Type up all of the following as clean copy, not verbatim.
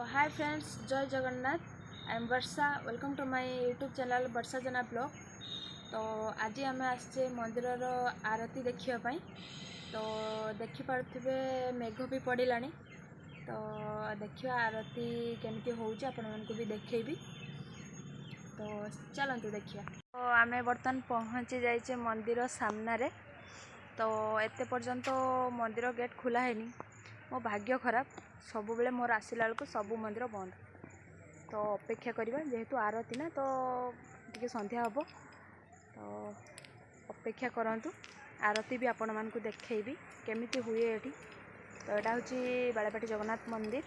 हाय friends, जय Jagannath. I am Varsha. Welcome to my YouTube channel Varsha Jena blog. तो आज आम आसचे मंदिर आरती देखापी। तो देखिपे मेघ भी पड़ा। तो देखिए आरती केमती होउची आपण मानकु भी देखेबी। तो चलतु देखिए। तो आम बर्तमान पहुँची जाइए मंदिर सामने। तो एते पर्यंत मंदिर गेट खुला है। मो भाग्य खराब, सब बेले मोर आसला बेलू सब मंदिर बंद। तो अपेक्षा करवा जेहेतु आरती ना, तो टी संध्या हम। तो अपेक्षा करंतु, आरती भी आपण मानकु देखैबी केमिति हुए एठी। तो एटा होची बाळापाटी जगन्नाथ मंदिर।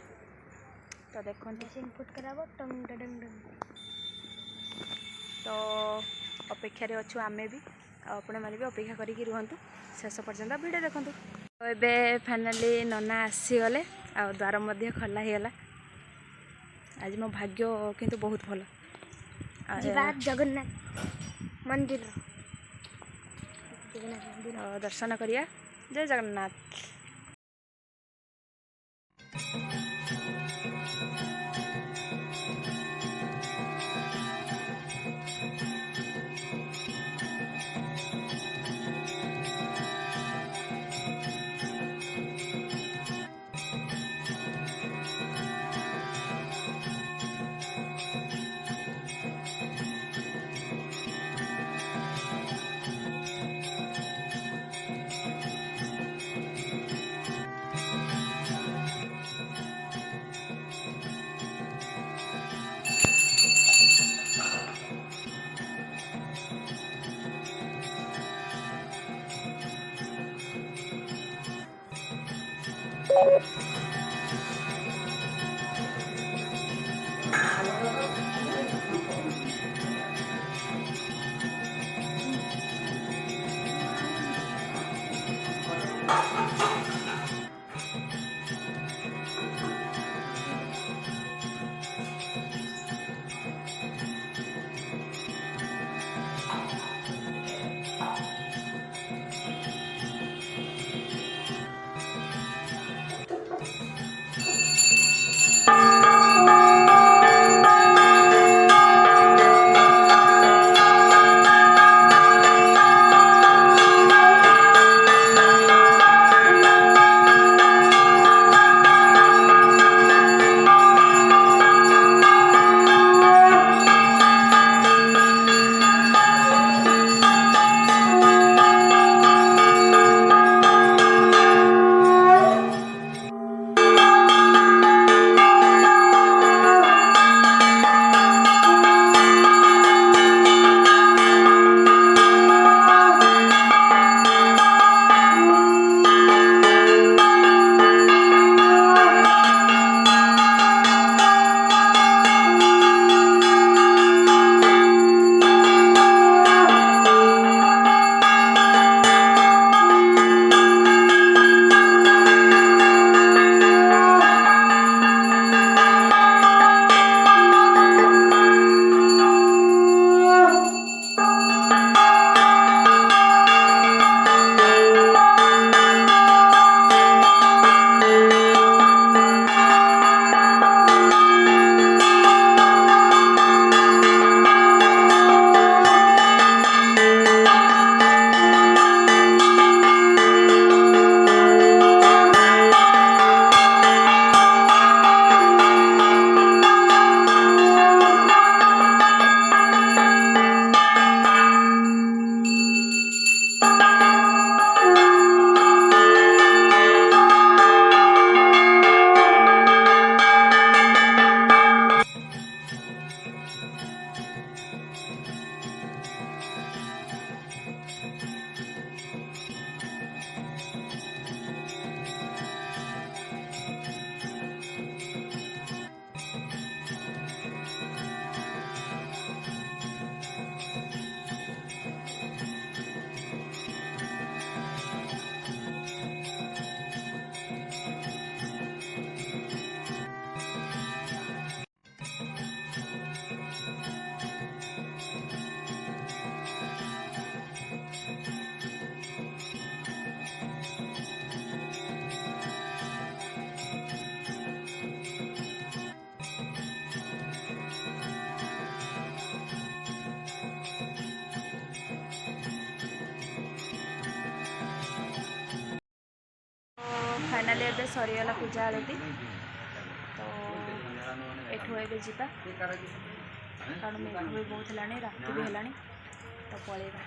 तो देखंतु इनपुट कराबो टंग टंग। तो अपेक्षा रे अछु आमे भी, आपण माने भी अपेक्षा करिकि रुहंतु शेष पर्यंत वीडियो देखंतु। तो एबे फाइनली नना आसीगले आ द्वार मध्य खोला ही गला। आज मो भाग्य किंतु बहुत भल। जगन्नाथ मंदिर दर्शन करिया। जय जगन्नाथ। फाइनाली एबे सरीगला पूजा आरती तो एठू एबे जीवा कारण मेघ भी बहुत है रात भी है तो पलैबा।